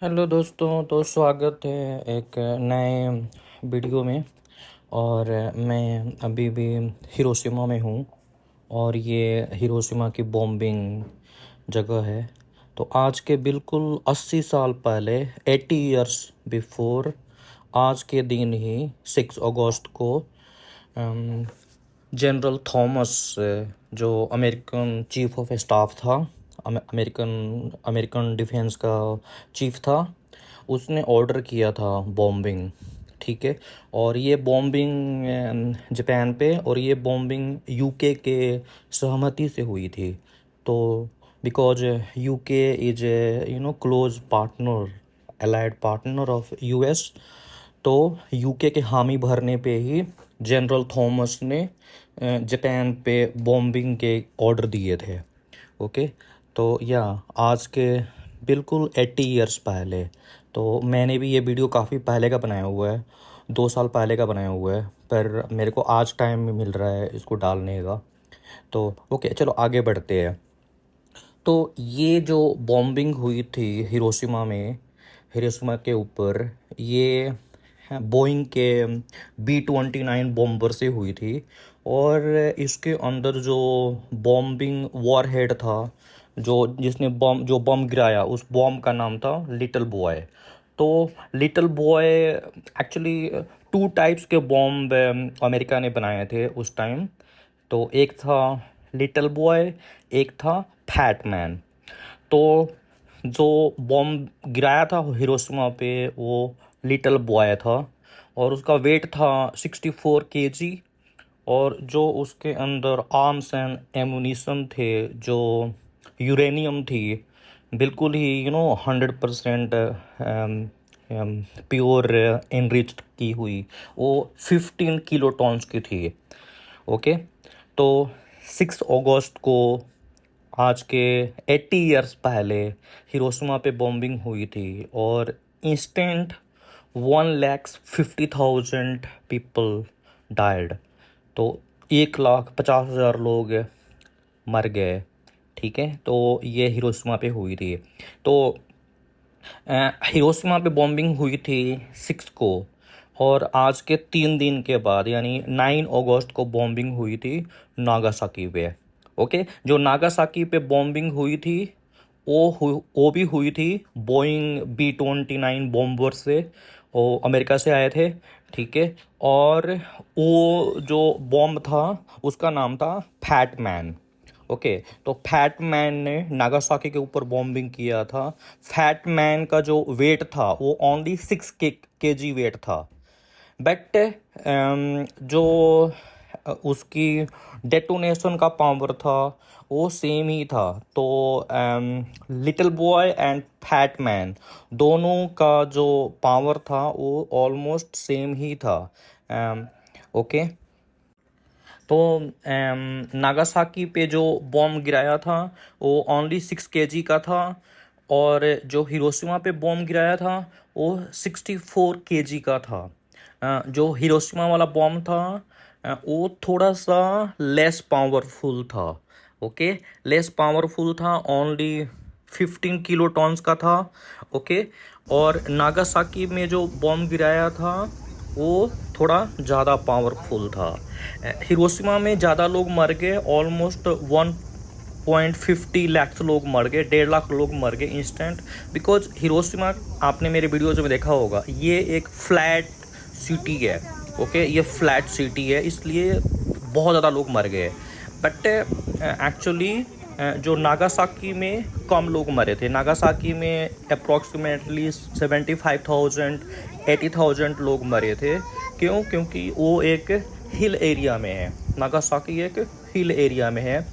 Hello दोस्तों, तो स्वागत है एक नए वीडियो में। और मैं अभी भी हिरोशिमा में हूँ। और ये हिरोशिमा की बॉम्बिंग जगह है। तो आज के बिल्कुल 80 साल पहले, 80 इयर्स बिफोर, आज के दिन ही 6 अगस्त को जनरल थॉमस, जो अमेरिकन चीफ ऑफ स्टाफ था, अमेरिकन अमेरिकन डिफेंस का चीफ था, उसने ऑर्डर किया था बॉम्बिंग। ठीक है। और ये बॉम्बिंग जापान पे, और ये बॉम्बिंग यूके के सहमति से हुई थी। तो because UK is close partner, allied partner of US. तो यूके के हामी भरने पे ही जनरल थॉमस ने जापान पे बॉम्बिंग के ऑर्डर दिए थे। ओके। तो या आज के बिल्कुल 80 इयर्स पहले, तो मैंने भी ये वीडियो काफ़ी पहले का बनाया हुआ है, 2 साल पहले का बनाया हुआ है, पर मेरे को आज टाइम में मिल रहा है इसको डालने का। तो ओके, चलो आगे बढ़ते हैं। तो ये जो बॉम्बिंग हुई थी हिरोशिमा के ऊपर, ये बोइंग के B-29 बॉम्बर से हुई थी। और इसके अंदर जो बॉम्बिंग वॉरहेड था, जो बम गिराया, उस बॉम का नाम था लिटिल बॉय। तो लिटिल बॉय, एक्चुअली 2 टाइप्स के बॉम्ब अमेरिका ने बनाए थे उस टाइम। तो एक था लिटिल बॉय, एक था फैट मैन। तो जो बॉम्ब गिराया था हिरोशिमा पे, वो लिटिल बॉय था। और उसका वेट था 64 kg। और जो उसके अंदर आर्म्स एंड एमुनिशन थे, जो यूरेनियम थी, बिल्कुल ही 100% प्योर एनरिच्ड की हुई, वो 15 किलोटॉन्स की थी। ओके। तो 6 अगस्त को, आज के 80 इयर्स पहले, हिरोशिमा पे बॉम्बिंग हुई थी। और इंस्टेंट 1,50,000 पीपल डाइड। तो 1,50,000 लोग मर गए। ठीक है। तो ये हिरोशिमा पे हुई थी। तो हिरोशिमा पे बॉम्बिंग हुई थी 6 को। और आज के 3 दिन के बाद, यानी 9 अगस्त को, बॉम्बिंग हुई थी नागासाकी पे। ओके। जो नागासाकी पे बॉम्बिंग हुई थी, वो भी हुई थी बोइंग B-29 बॉम्बर से। वो अमेरिका से आए थे। ठीक है। और वो जो बॉम्ब था, उसका नाम था फैट मैन। ओके। तो फैट मैन ने नागासाकी के ऊपर बॉम्बिंग किया था। फैट मैन का जो वेट था, वो ओनली 6 kg वेट था। बट जो उसकी डेटोनेशन का पावर था, वो सेम ही था। तो little boy and fat man, दोनों का जो पावर था, वो ऑलमोस्ट सेम ही था। ओके। तो नागासाकी पे जो बॉम्ब गिराया था, वो ओनली 6 kg का था। और जो हिरोशिमा पे बॉम्ब गिराया था, वो 64 kg का था। जो हिरोशिमा वाला बॉम्ब था, वो थोड़ा सा लेस पावरफुल था। ओके। लेस पावरफुल था, ओनली 15 किलोटॉन्स का था। ओके। और नागासाकी में जो बॉम्ब गिराया था, वो थोड़ा ज़्यादा पावरफुल था। हिरोशिमा में ज़्यादा लोग मर गए, ऑलमोस्ट 1.50 लाख लोग मर गए, 1.5 लाख लोग मर गए इंस्टेंट। बिकॉज हिरोशिमा, आपने मेरे वीडियोज में देखा होगा, ये एक फ्लैट सिटी है। ओके। ये फ्लैट सिटी है, इसलिए बहुत ज़्यादा लोग मर गए। बट एक्चुअली जो नागासाकी में कम लोग मरे थे। नागासाकी में अप्रॉक्सीमेटली 75,000 80,000 लोग मरे थे। क्यों? क्योंकि वो एक हिल एरिया में है। नागासाकी एक हिल एरिया में है,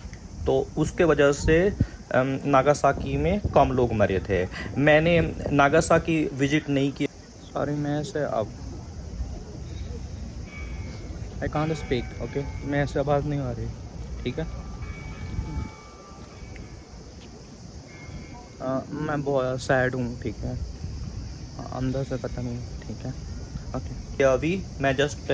तो उसके वजह से नागासाकी में कम लोग मरे थे। मैंने नागासाकी विजिट नहीं किया। सॉरी, मैं से अब आई कांट स्पीक। ओके। मैं से आवाज़ नहीं आ रही। ठीक है। मैं बहुत सैड हूँ। ठीक है। अंदर से पता नहीं। ठीक है। ओके। अभी मैं जस्ट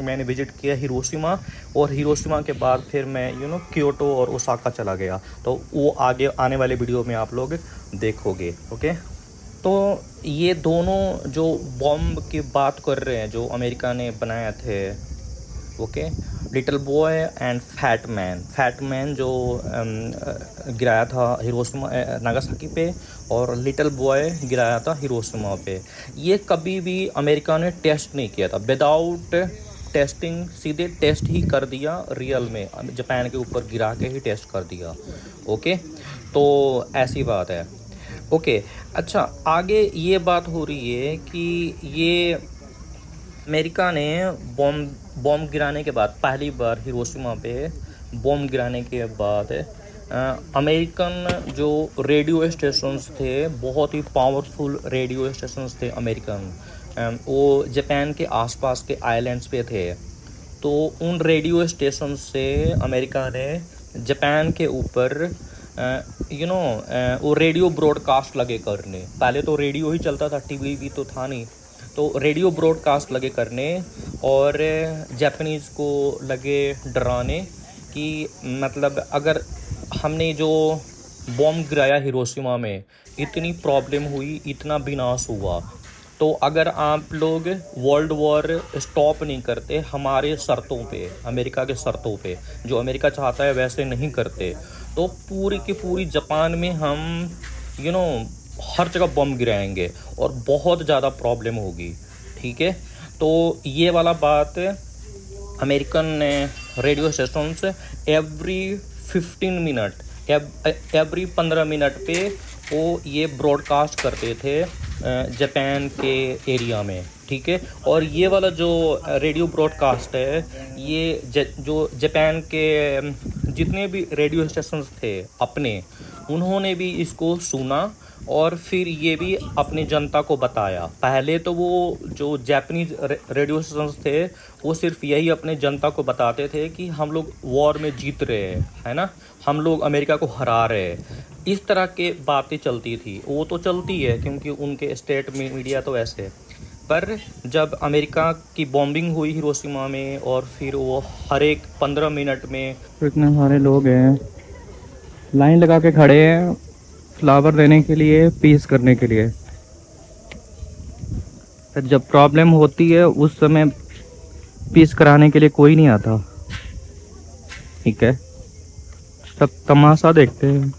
मैंने विजिट किया हिरोशिमा। और हिरोशिमा के बाद फिर मैं क्योटो और ओसाका चला गया। तो वो आगे आने वाले वीडियो में आप लोग देखोगे। ओके। तो ये दोनों जो बॉम्ब की बात कर रहे हैं जो अमेरिका ने बनाया थे, okay, little boy and fat man जो गिराया था हिरोशिमा नागासाकी पे, और लिटिल बॉय गिराया था हिरोशिमा पे। ये कभी भी अमेरिका ने टेस्ट नहीं किया था, विदाउट टेस्टिंग, सीधे टेस्ट ही कर दिया रियल में, जापान के ऊपर गिरा के ही टेस्ट कर दिया। ओके, तो ऐसी बात है। ओके, अच्छा, आगे ये बात हो रही है कि ये अमेरिका ने बॉम्ब बॉम्ब गिराने के बाद, पहली बार हिरोशिमा पे बॉम्ब गिराने के बाद अमेरिकन जो रेडियो स्टेशंस थे, बहुत ही पावरफुल रेडियो स्टेशंस थे अमेरिकन, वो जापान के आसपास के आइलैंड्स पे थे। तो उन रेडियो स्टेशन से अमेरिका ने जापान के ऊपर वो रेडियो ब्रॉडकास्ट लगे करने। पहले तो रेडियो ही चलता था, टीवी भी तो था नहीं, तो रेडियो ब्रॉडकास्ट लगे करने और जापानीज़ को लगे डराने कि मतलब अगर हमने जो बॉम्ब गिराया हिरोशिमा में, इतनी प्रॉब्लम हुई, इतना विनाश हुआ, तो अगर आप लोग वर्ल्ड वॉर स्टॉप नहीं करते हमारे शर्तों पे, अमेरिका के शर्तों पे, जो अमेरिका चाहता है वैसे नहीं करते, तो पूरी की पूरी जापान में हम यू नो हर जगह बम गिराएंगे और बहुत ज़्यादा प्रॉब्लम होगी। ठीक है, तो ये वाला बात American radio stations every 15 minute, every 15 minute पे वो ये ब्रॉडकास्ट करते थे जापान के एरिया में। ठीक है, और ये वाला जो रेडियो ब्रॉडकास्ट है, ये जो जापान के जितने भी रेडियो स्टेशंस थे अपने, उन्होंने भी इसको सुना और फिर ये भी अपनी जनता को बताया। पहले तो वो जो जापानीज रेडियो स्टेशंस थे, वो सिर्फ यही अपने जनता को बताते थे कि हम लोग वॉर में जीत रहे हैं, है ना, हम लोग अमेरिका को हरा रहे हैं, इस तरह के बातें चलती थी। वो तो चलती है क्योंकि उनके स्टेट में मीडिया तो ऐसे है। पर जब अमेरिका की बॉम्बिंग हुई हिरोशिमा में, और फिर वो हर एक 15 मिनट में तो इतने सारे लोग हैं, लाइन लगा के खड़े हैं फ्लावर देने के लिए, पीस करने के लिए। पर जब प्रॉब्लम होती है उस समय पीस कराने के लिए कोई नहीं आता। ठीक है, सब तमाशा देखते हैं।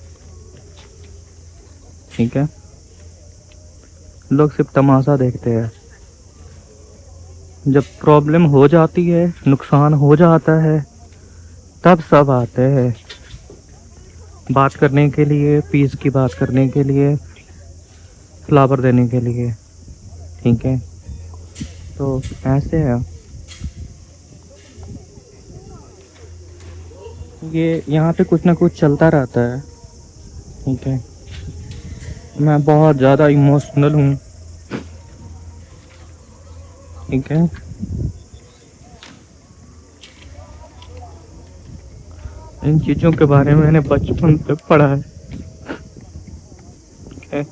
ठीक है, लोग सिर्फ तमाशा देखते हैं। जब प्रॉब्लम हो जाती है, नुकसान हो जाता है, तब सब आते हैं बात करने के लिए, पीस की बात करने के लिए, फ्लावर देने के लिए। ठीक है, तो ऐसे है ये, यहाँ पे कुछ ना कुछ चलता रहता है। ठीक है, मैं बहुत ज़्यादा इमोशनल हूँ। ठीक है, इन चीज़ों के बारे में मैंने बचपन से पढ़ा है। ठीक है,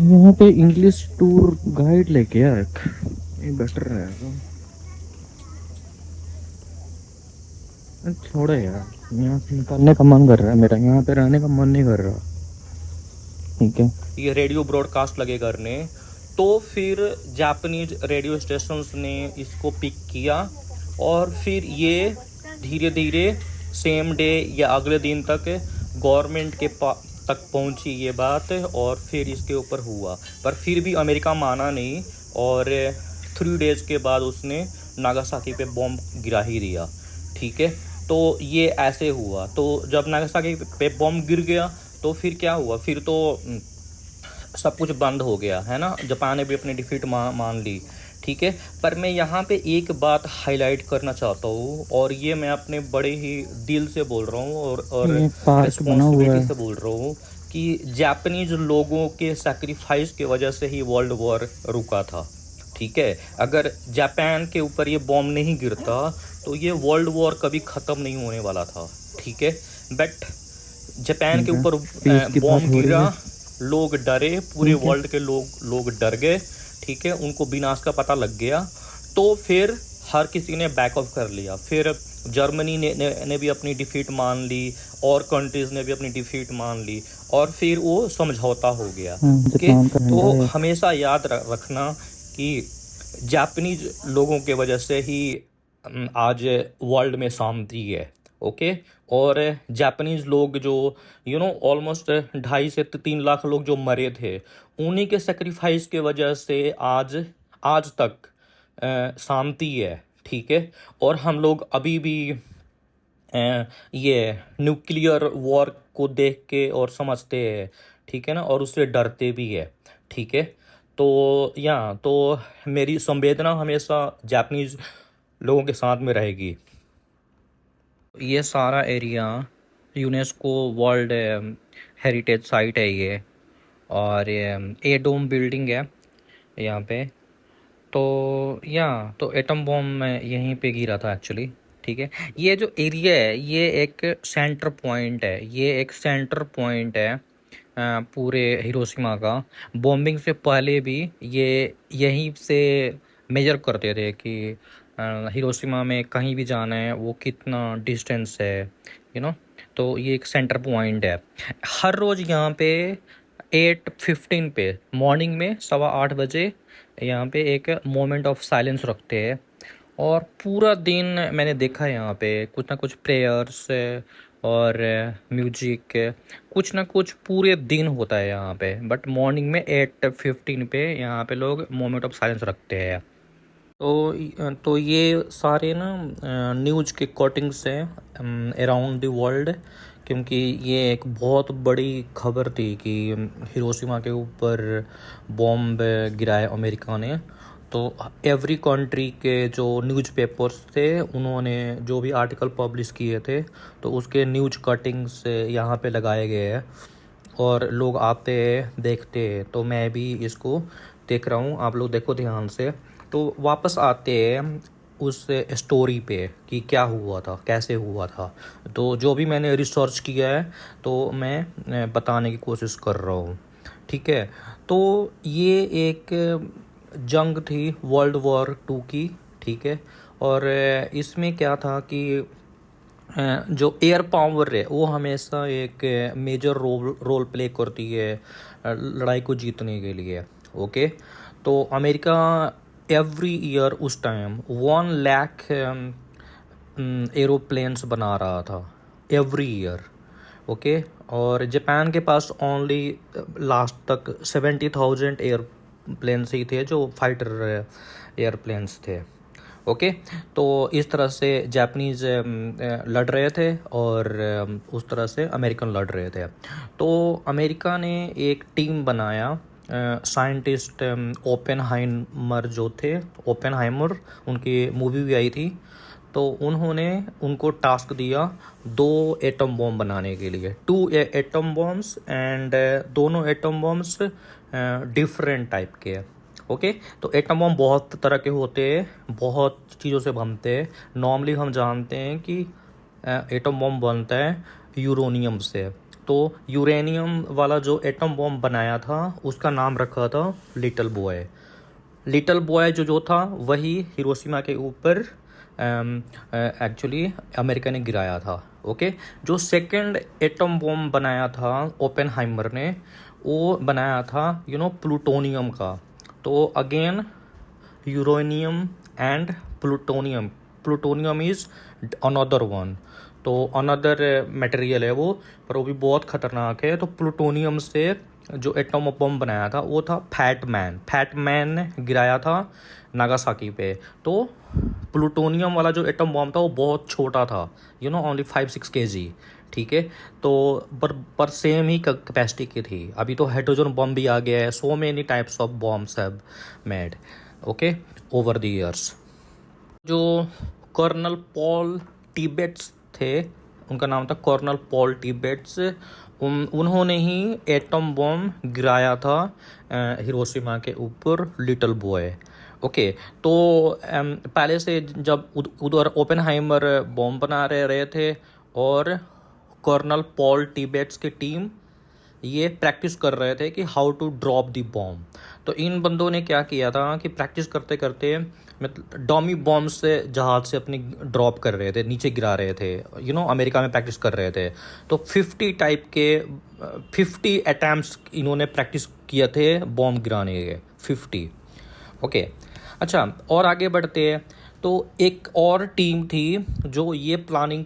यहाँ पे इंग्लिश टूर गाइड लेके आ एक, ये बेटर रहेगा। छोड़ो यार, यहाँ से निकलने का मन कर रहा है मेरा, यहाँ पे रहने का मन नहीं कर रहा। ठीक है, ये रेडियो ब्रॉडकास्ट लगे करने, तो फिर जापानीज रेडियो स्टेशंस ने इसको पिक किया, और फिर ये धीरे धीरे सेम डे या अगले दिन तक गवर्नमेंट के तक पहुंची ये बात, और फिर इसके ऊपर हुआ। पर फिर भी अमेरिका माना नहीं, और 3 डेज के बाद उसने नागासाकी पे बॉम्ब गिरा ही दिया। ठीक है, तो ये ऐसे हुआ। तो जब नागासाकी पे बॉम्ब गिर गया तो फिर क्या हुआ, फिर तो सब कुछ बंद हो गया, है ना, जापान ने भी अपनी डिफीट मान ली। ठीक है, पर मैं यहाँ पे एक बात हाईलाइट करना चाहता हूँ, और ये मैं अपने बड़े ही दिल से बोल रहा हूँ और ये पार्क बना हुआ रिस्पॉन्सिबिलिटी है। से बोल रहा हूँ कि जापानीज लोगों के सैक्रिफाइस की वजह से ही वर्ल्ड वॉर रुका था। ठीक है, अगर जापान के ऊपर ये बॉम्ब नहीं गिरता तो ये वर्ल्ड वॉर कभी ख़त्म नहीं होने वाला था। ठीक है, बट जापान के ठीक है, ऊपर पीस की बात बॉम्ब हो रही गिरा, है। लोग डरे, पूरे ठीक है। वर्ल्ड के लोग डर गए। ठीक है, उनको विनाश का पता लग गया, तो फिर हर किसी ने बैक ऑफ कर लिया। फिर जर्मनी ने भी अपनी डिफीट मान ली, और कंट्रीज़ ने भी अपनी डिफीट मान ली, और फिर वो समझौता हो गया। ओके, जापान का झंडा तो है। हमेशा याद रखना कि जापानीज लोगों के वजह से ही आज वर्ल्ड में शांति है। ओके, और जापानीज लोग जो ऑलमोस्ट 2.5 से 3 लाख लोग जो मरे थे, उन्हीं के सेक्रीफाइस के वजह से आज आज तक शांति है। ठीक है, और हम लोग अभी भी ये न्यूक्लियर वॉर को देख के और समझते हैं। ठीक है ना, और उससे डरते भी है। ठीक है, तो मेरी संवेदना हमेशा जापानीज लोगों के साथ में रहेगी। ये सारा area UNESCO world heritage site है ये, और ए डोम बिल्डिंग है यहाँ पे। तो एटम बॉम्ब यहीं पे गिरा था एक्चुअली। ठीक है, ये जो एरिया है ये एक सेंटर पॉइंट है, ये एक सेंटर पॉइंट है पूरे हिरोशिमा का। बॉम्बिंग से पहले भी ये यहीं से मेजर करते थे कि हिरोशिमा में कहीं भी जाना है वो कितना डिस्टेंस है, तो ये एक सेंटर पॉइंट है। हर रोज़ यहाँ पे 8:15 पे मॉर्निंग में 8:15 यहाँ पे एक मोमेंट ऑफ साइलेंस रखते हैं, और पूरा दिन मैंने देखा है यहाँ पे कुछ ना कुछ प्रेयर्स और म्यूजिक, कुछ ना कुछ पूरे दिन होता है यहाँ पे। बट मॉर्निंग में 8:15 पे यहाँ पे लोग मोमेंट ऑफ साइलेंस रखते हैं। तो ये सारे ना न्यूज़ के कटिंग्स हैं अराउंड द वर्ल्ड, क्योंकि ये एक बहुत बड़ी खबर थी कि हिरोशिमा के ऊपर बॉम्ब गिराया अमेरिका ने। तो एवरी कंट्री के जो न्यूज़पेपर्स थे उन्होंने जो भी आर्टिकल पब्लिश किए थे, तो उसके न्यूज़ कटिंग्स यहाँ पे लगाए गए हैं, और लोग आते हैं देखते हैं। तो मैं भी इसको देख रहा हूँ, आप लोग देखो ध्यान से। तो वापस आते हैं उस स्टोरी पे कि क्या हुआ था, कैसे हुआ था। तो जो भी मैंने रिसर्च किया है तो मैं बताने की कोशिश कर रहा हूँ। ठीक है, तो ये एक जंग थी वर्ल्ड वॉर 2 की। ठीक है, और इसमें क्या था कि जो एयर पावर है वो हमेशा एक मेजर रोल प्ले करती है लड़ाई को जीतने के लिए। ओके, तो अमेरिका एवरी ईयर उस टाइम 1 लाख एरोप्लेन्स बना रहा था एवरी ईयर। ओके, और जापान के पास ओनली लास्ट तक 70,000 एयरप्लेन्स ही थे जो फाइटर एयरप्लेन्स थे। ओके, तो इस तरह से जापानीज लड़ रहे थे, और उस तरह से अमेरिकन लड़ रहे थे। तो अमेरिका ने एक टीम बनाया, साइंटिस्ट ओपेनहाइमर जो थे, ओपेनहाइमर, उनकी मूवी भी आई थी। तो उन्होंने उनको टास्क दिया 2 एटम बॉम्ब बनाने के लिए, 2 एटम बॉम्ब्स, एंड दोनों एटम बॉम्ब्स डिफरेंट टाइप के हैं। ओके, तो एटम बॉम्ब बहुत तरह के होते हैं, बहुत चीज़ों से बनते हैं। नॉर्मली हम जानते हैं कि एटम बॉम्ब बनता है यूरेनियम से। तो यूरेनियम वाला जो एटम बॉम्ब बनाया था उसका नाम रखा था लिटिल बॉय। लिटिल बॉय जो था वही हिरोशिमा के ऊपर एक्चुअली अमेरिका ने गिराया था। ओके, जो सेकंड एटम बॉम्ब बनाया था ओपेनहाइमर ने, वो बनाया था प्लूटोनियम का। तो again uranium and plutonium, plutonium is another one. तो अनदर मटेरियल है वो, पर वो भी बहुत ख़तरनाक है। तो प्लूटोनियम से जो एटम बम बनाया था वो था फैट मैन ने गिराया था नागासाकी पे। तो प्लूटोनियम वाला जो एटम बम था वो बहुत छोटा था, ओनली 5-6 kg। ठीक है, तो पर सेम ही कैपेसिटी की थी। अभी तो हाइड्रोजन बम भी आ गया है, so many types of bombs have made okay over the years. जो कर्नल पॉल टिबेट्स थे उनका नाम था कर्नल पॉल टिबेट्स। उन्होंने ही एटम बॉम्ब गिराया था हिरोशिमा के ऊपर, लिटिल बॉय। ओके, तो पहले से जब उधर ओपेनहाइमर बॉम्ब बना रहे थे और कर्नल पॉल टिबेट्स की टीम ये प्रैक्टिस कर रहे थे कि how to drop the bomb. तो इन बंदों ने क्या किया था कि प्रैक्टिस करते करते मतलब डॉमी बॉम्ब से जहाज से अपनी ड्रॉप कर रहे थे, नीचे गिरा रहे थे, अमेरिका में प्रैक्टिस कर रहे थे। तो 50 टाइप के 50 अटैम्प्ट्स इन्होंने प्रैक्टिस किए थे बॉम्ब गिराने के, 50। ओके, अच्छा, और आगे बढ़ते हैं। तो एक और टीम थी जो ये प्लानिंग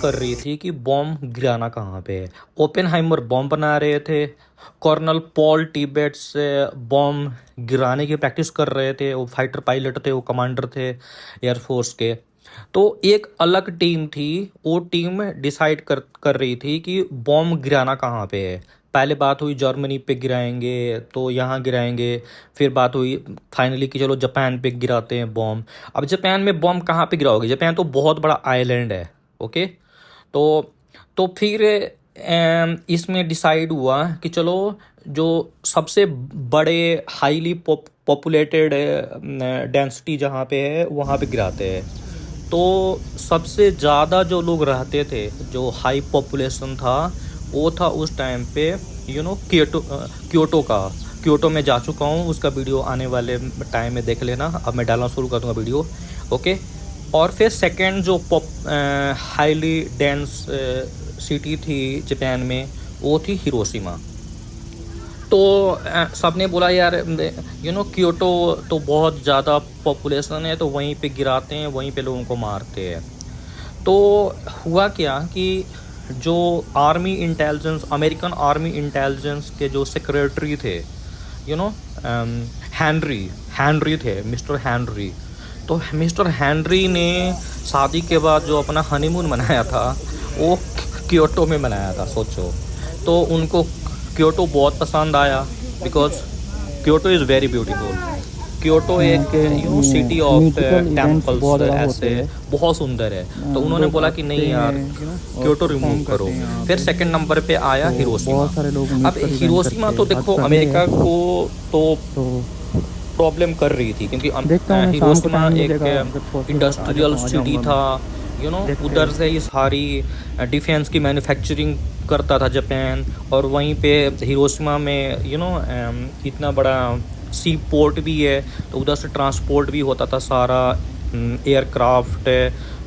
कर रही थी कि बॉम्ब गिराना कहाँ पे है। ओपेनहाइमर बॉम्ब बना रहे थे, कर्नल पॉल टिबेट्स बॉम्ब गिराने की प्रैक्टिस कर रहे थे। वो फाइटर पायलट थे, वो कमांडर थे एयरफोर्स के। तो एक अलग टीम थी, वो टीम डिसाइड कर रही थी कि बॉम्ब गिराना कहाँ पे है। पहले बात हुई जर्मनी पे गिराएंगे, तो यहाँ गिराएंगे। फिर बात हुई फाइनली कि चलो जापान पे गिराते हैं बॉम्ब। अब जापान में बॉम्ब कहाँ पे गिराओगे? जापान तो बहुत बड़ा आइलैंड है। ओके, तो फिर इसमें डिसाइड हुआ कि चलो जो सबसे बड़े हाईली पॉपुलेटेड डेंसिटी जहाँ पे है वहाँ पे गिराते हैं। तो सबसे ज़्यादा जो लोग रहते थे, जो हाई पॉपुलेशन था, वो था उस टाइम पे क्योटो का। क्योटो में जा चुका हूँ, उसका वीडियो आने वाले टाइम में देख लेना। अब मैं डालना शुरू कर दूँगा वीडियो। ओके, और फिर सेकंड जो हाईली डेंस सिटी थी जापान में, वो थी हिरोशिमा। तो सबने बोला यार क्योटो तो बहुत ज़्यादा पॉपुलेशन है, तो वहीं पे गिराते हैं, वहीं पे लोगों को मारते हैं। तो हुआ क्या कि जो army intelligence, American army intelligence के जो सेक्रेटरी थे, हैनरी थे, मिस्टर हैनरी। तो मिस्टर हैनरी ने शादी के बाद जो अपना हनीमून मनाया था वो क्योटो में मनाया था, सोचो। तो उनको क्योटो बहुत पसंद आया, because Kyoto is very beautiful. Kyoto एक सिटी ऑफ टेम्पल्स, ऐसे बहुत सुंदर है। तो उन्होंने बोला कि नहीं यार, क्योटो रिमूव करो। फिर सेकंड नंबर पे आया हिरोशिमा। अब हिरोशिमा तो देखो अमेरिका को तो प्रॉब्लम कर रही थी, क्योंकि हिरोशिमा एक इंडस्ट्रियल सिटी था। उधर से ही सारी डिफेंस की मैन्युफैक्चरिंग करता था जापान। और वहीं पे हिरोशिमा में इतना बड़ा सी पोर्ट भी है, तो उधर से ट्रांसपोर्ट भी होता था सारा, एयरक्राफ्ट,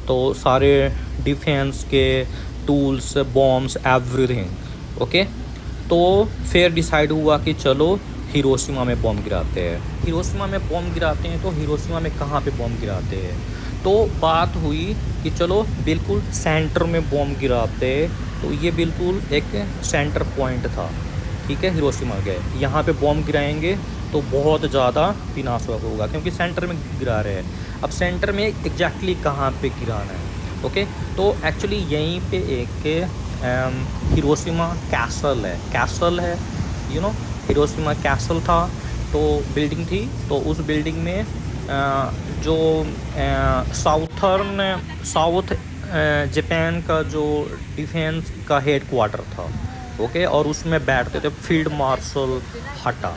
तो सारे डिफेंस के टूल्स, बॉम्ब्स, एवरीथिंग। ओके, तो फिर डिसाइड हुआ कि चलो हिरोशिमा में बॉम्ब गिराते हैं। हिरोशिमा में बॉम्ब गिराते हैं, तो हिरोशिमा में कहाँ पे बॉम्ब गिराते हैं? तो बात हुई कि चलो बिल्कुल सेंटर में बॉम्ब गिराते हैं। तो ये बिल्कुल एक सेंटर पॉइंट था, ठीक है। हिरोशिमा गए, यहाँ पे बॉम्ब गिराएंगे तो बहुत ज़्यादा विनाश होगा, क्योंकि सेंटर में गिरा रहे हैं। अब सेंटर में एग्जैक्टली कहाँ पे गिराना है? ओके, तो एक्चुअली यहीं पे एक हिरोशिमा कैसल है, हिरोशिमा कैसल था। तो बिल्डिंग थी, तो उस बिल्डिंग में जो साउथ जापान का जो डिफेंस का हेड क्वार्टर था, ओके, और उसमें बैठते थे फील्ड मार्शल हटा।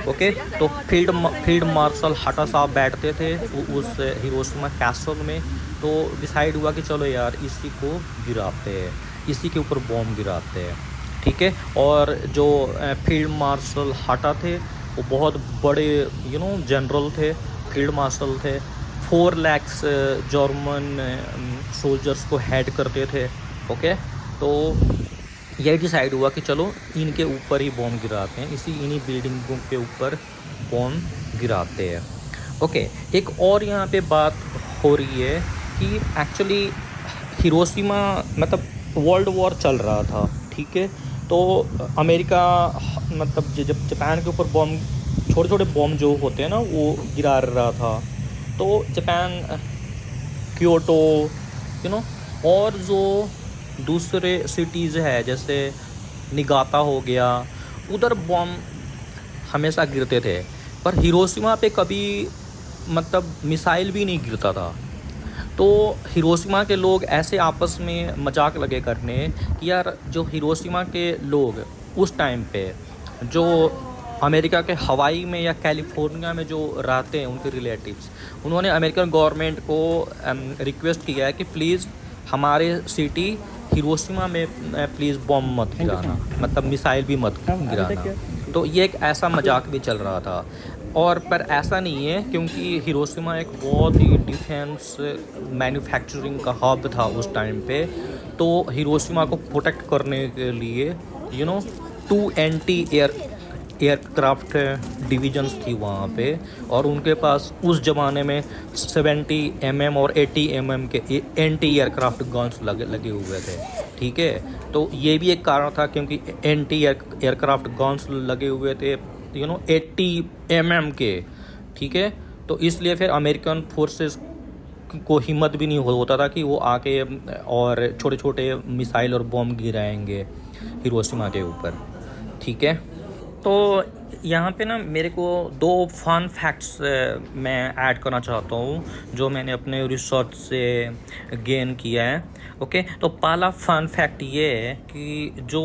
ओके, तो फील्ड मार्शल हटा साहब बैठते थे उस हिरोशिमा कैसल में। तो डिसाइड हुआ कि चलो यार इसी को गिराते हैं, इसी के ऊपर बॉम्ब गिराते हैं, ठीक है। और जो फील्ड मार्शल हटा थे वो बहुत बड़े जनरल थे, फील्ड मार्शल थे। 4 लाख जर्मन सोल्जर्स को हेड करते थे। ओके, तो यही डिसाइड हुआ कि चलो इनके ऊपर ही बॉम्ब गिराते हैं, इन्हीं बिल्डिंगों के ऊपर बॉम्ब गिराते हैं। ओके, एक और यहाँ पे बात हो रही है कि एक्चुअली हिरोशिमा मतलब वर्ल्ड वॉर चल रहा था, ठीक है। तो अमेरिका मतलब जब जापान के ऊपर बॉम्ब, छोटे छोटे बॉम्ब जो होते हैं ना, वो गिरा रहा था। तो जापान, क्योटो, और जो दूसरे सिटीज़ है जैसे निगाता हो गया, उधर बॉम्ब हमेशा गिरते थे। पर हिरोशिमा पे कभी मतलब मिसाइल भी नहीं गिरता था। तो हिरोशिमा के लोग ऐसे आपस में मजाक लगे करने कि यार जो हिरोशिमा के लोग उस टाइम पे जो अमेरिका के हवाई में या कैलिफोर्निया में जो रहते हैं उनके रिलेटिव्स, उन्होंने अमेरिकन गवर्नमेंट को रिक्वेस्ट किया है कि प्लीज़ हमारे सिटी हिरोशिमा में प्लीज़ बॉम्ब मत गिराना, मतलब मिसाइल भी मत गिराना। तो ये एक ऐसा मजाक भी चल रहा था। और पर ऐसा नहीं है, क्योंकि हिरोशिमा एक बहुत ही डिफेंस मैन्युफैक्चरिंग का हब था उस टाइम पे। तो हिरोशिमा को प्रोटेक्ट करने के लिए 2 एंटी एयरक्राफ्ट डिवीजन्स थी वहाँ पे, और उनके पास उस ज़माने में 70 mm और 80 mm के एंटी एयरक्राफ्ट गन्स लगे हुए थे, ठीक है। तो ये भी एक कारण था, क्योंकि एंटी एयरक्राफ्ट गन्स लगे हुए थे 80 mm के, ठीक है। तो इसलिए फिर अमेरिकन फोर्सेस को हिम्मत भी नहीं होता था कि वो आके और छोटे छोटे मिसाइल और बॉम्ब गिराएंगे हिरोशिमा के ऊपर, ठीक है। तो यहाँ पे ना मेरे को 2 फन फैक्ट्स मैं ऐड करना चाहता हूँ, जो मैंने अपने रिसर्च से गेन किया है, ओके। तो पहला फन फैक्ट ये है कि जो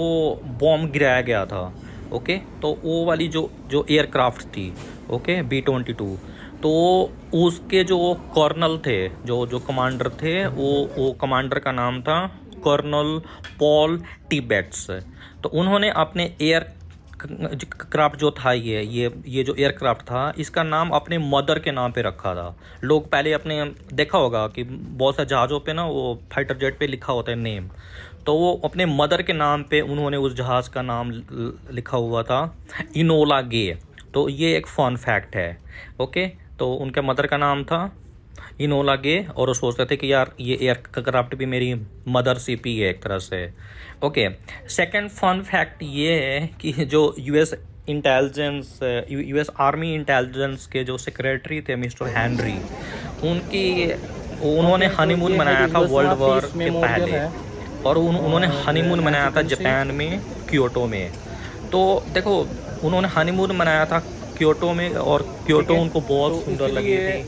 बॉम्ब गिराया गया था, ओके, तो वो वाली जो एयरक्राफ्ट थी, ओके, B-22, तो उसके जो कर्नल थे, जो कमांडर थे, वो कमांडर का नाम था कर्नल पॉल टिबेट्स। तो उन्होंने अपने क्राफ्ट जो था, ये जो एयरक्राफ्ट था, इसका नाम अपने मदर के नाम पे रखा था। लोग पहले अपने देखा होगा कि बहुत सारे जहाज़ों पे ना वो फाइटर जेट पे लिखा होता है नेम, तो वो अपने मदर के नाम पे उन्होंने उस जहाज़ का नाम लिखा हुआ था इनोला गे। तो ये एक फन फैक्ट है, ओके। तो उनके मदर का नाम था इनोला गे, और वो सोचते थे कि यार ये एयरक्राफ्ट भी मेरी मदर शिप ही है एक तरह से, ओके। सेकंड फन फैक्ट ये है कि जो यूएस आर्मी इंटेलिजेंस के जो सेक्रेटरी थे मिस्टर हेनरी, उन्होंने हनीमून मनाया था वर्ल्ड वॉर के पहले, और उन्होंने हनीमून मनाया था जापान में, क्योटो में। तो देखो, उन्होंने हनीमून मनाया था क्योटो में, और क्योटो उनको बहुत सुंदर लगी थी।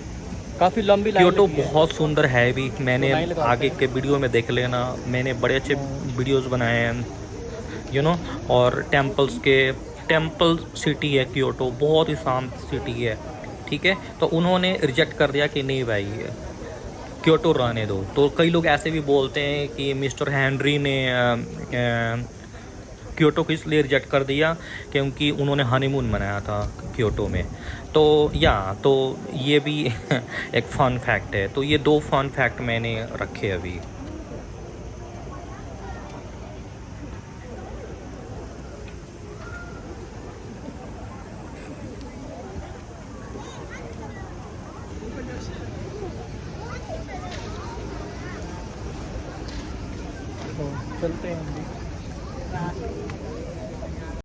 काफ़ी लंबी क्योटो बहुत सुंदर है भी, मैंने आगे के वीडियो में देख लेना, मैंने बड़े अच्छे वीडियोस बनाए हैं और टेम्पल सिटी है क्योटो, बहुत ही शांत सिटी है, ठीक है। तो उन्होंने रिजेक्ट कर दिया कि नहीं भाई, क्योटो रहने दो। तो कई लोग ऐसे भी बोलते हैं कि मिस्टर हेनरी ने क्योटो को इसलिए रिजेक्ट कर दिया क्योंकि उन्होंने हनीमून मनाया था क्योटो में। तो ये भी एक फ़न फैक्ट है। तो ये 2 फन फैक्ट मैंने रखे अभी। चलते हैं हम भी।